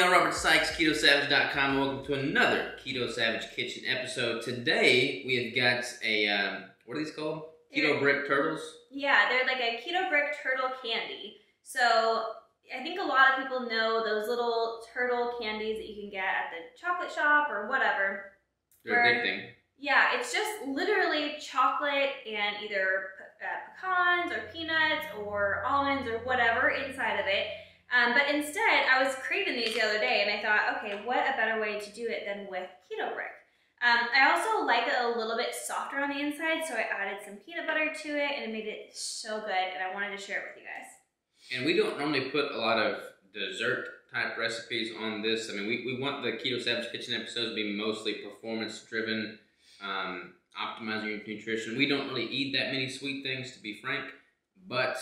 y'all, Robert Sykes, KetoSavage.com. Welcome to another Keto Savage Kitchen episode. Today, we have got a, what are these called? Keto Brick Turtles? Yeah, they're like a Keto Brick turtle candy. So, I think a lot of people know those little turtle candies that you can get at the chocolate shop or whatever. They're addicting. Yeah, it's just literally chocolate and either pecans or peanuts or almonds or whatever inside of it. But instead, I was craving these the other day and I thought, okay, what a better way to do it than with Keto Brick. I also like it a little bit softer on the inside, so I added some peanut butter to it and it made it so good, and I wanted to share it with you guys. And we don't normally put a lot of dessert type recipes on this. I mean, we want the Keto Savage Kitchen episodes to be mostly performance driven, optimizing your nutrition. We don't really eat that many sweet things, to be frank, but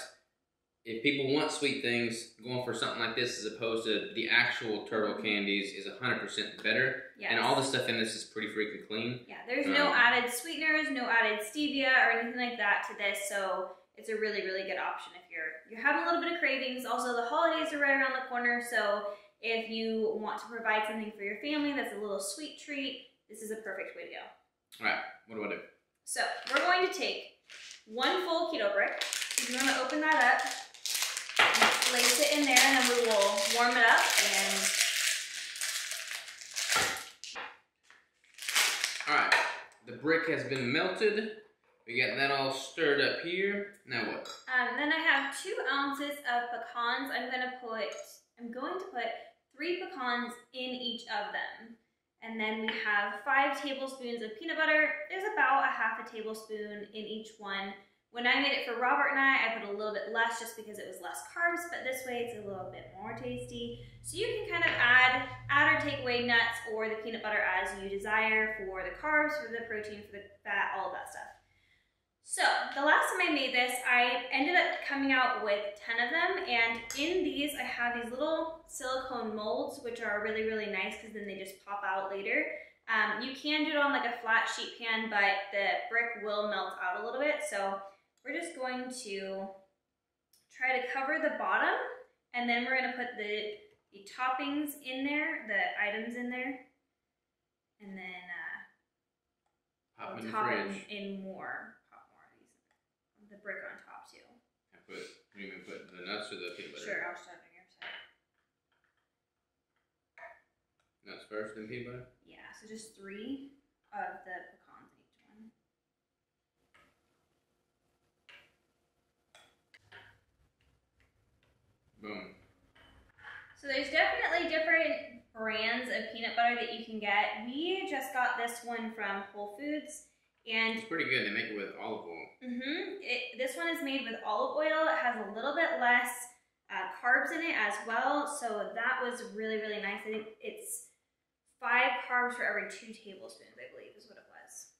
if people want sweet things, going for something like this as opposed to the actual turtle candies is 100% better. Yes. And all the stuff in this is pretty freaking clean. Yeah, there's no added sweeteners, no added stevia or anything like that to this, so it's a really, really good option if you're having a little bit of cravings. Also, the holidays are right around the corner, so if you want to provide something for your family that's a little sweet treat, this is a perfect way to go. All right, what do I do? So, we're going to take one full keto brick. You want to open that up. Place it in there and then we will warm it up and... Alright, the brick has been melted. We got that all stirred up here. Now what? Then I have 2 ounces of pecans. I'm going to put 3 pecans in each of them. And then we have 5 tablespoons of peanut butter. There's about a half a tablespoon in each one. When I made it for Robert and I put a little bit less just because it was less carbs, but this way it's a little bit more tasty. So you can kind of add or take away nuts or the peanut butter as you desire for the carbs, for the protein, for the fat, all of that stuff. So the last time I made this, I ended up coming out with 10 of them, and in these I have these little silicone molds, which are really, really nice because then they just pop out later. You can do it on like a flat sheet pan, but the brick will melt out a little bit, so we're just going to try to cover the bottom, and then we're going to put the toppings in there, the items in there, and then Pop in more. Pop more of these. The brick on top too. You even put the nuts or the peanut butter? Sure, I'll start on your side. Nuts first, then peanut butter? Yeah, so just 3 of the pecans in each one. Boom. So there's definitely different brands of peanut butter that you can get. We just got this one from Whole Foods, and it's pretty good. They make it with olive oil. This one is made with olive oil. It has a little bit less carbs in it as well, so that was really, really nice. I think it's 5 carbs for every 2 tablespoons, I believe, is what it was.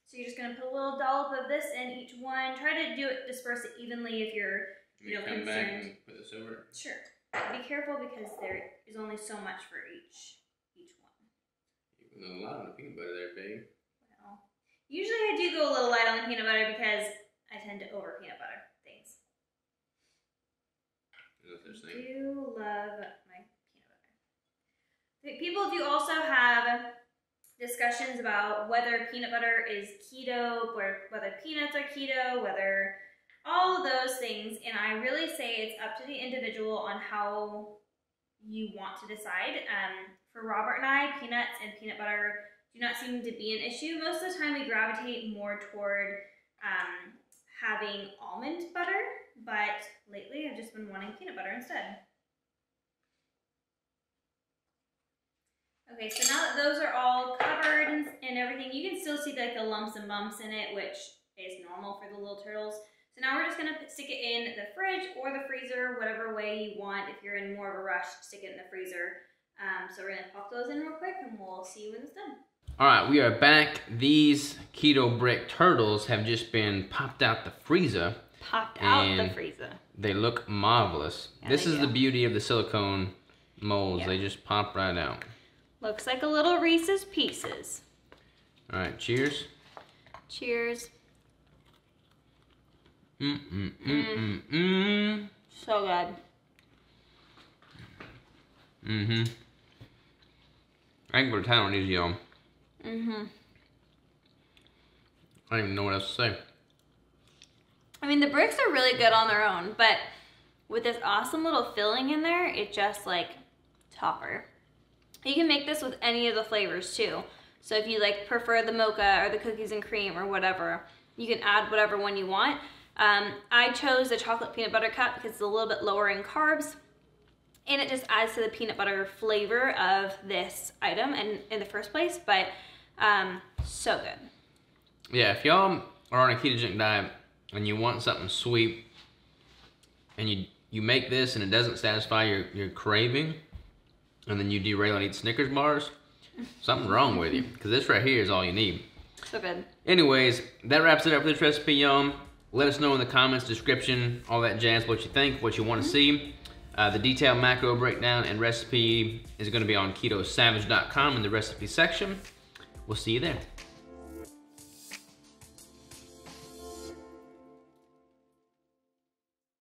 So you're just gonna put a little dollop of this in each one. Try to disperse it evenly if you're come back and put this over? Sure. Be careful because there is only so much for each one. You put a lot on the peanut butter there, babe. Well, usually I do go a little light on the peanut butter because I tend to over peanut butter things. I do love my peanut butter. People do also have discussions about whether peanut butter is keto, or whether peanuts are keto, whether all of those things, and I really say it's up to the individual on how you want to decide. For Robert and I, peanuts and peanut butter do not seem to be an issue. Most of the time we gravitate more toward having almond butter, but lately I've just been wanting peanut butter instead. Okay, so now that those are all covered and everything, you can still see like the lumps and bumps in it, which is normal for the little turtles. So now we're just going to stick it in the fridge or the freezer, whatever way you want. If you're in more of a rush, stick it in the freezer. So we're going to pop those in real quick and we'll see you when it's done. All right, we are back. These Keto Brick Turtles have just been popped out the freezer. They look marvelous. Yeah, this is the beauty of the silicone molds. Yeah. They just pop right out. Looks like a little Reese's Pieces. All right, cheers. Cheers. So good. Mm-hmm. I ain't put a title on these, y'all. Mm-hmm. I don't even know what else to say. I mean, the bricks are really good on their own, but with this awesome little filling in there, it just like topper. You can make this with any of the flavors too. So if you like prefer the mocha or the cookies and cream or whatever, you can add whatever one you want. I chose the chocolate peanut butter cup because it's a little bit lower in carbs, and it just adds to the peanut butter flavor of this item and in the first place, but so good. Yeah, if y'all are on a ketogenic diet and you want something sweet and you make this and it doesn't satisfy your craving, and then you derail and eat Snickers bars, something's wrong with you, because this right here is all you need. So good. Anyways, that wraps it up for this recipe, y'all. Let us know in the comments, description, all that jazz, what you think, what you want to see. The detailed macro breakdown and recipe is going to be on ketosavage.com in the recipe section. We'll see you there.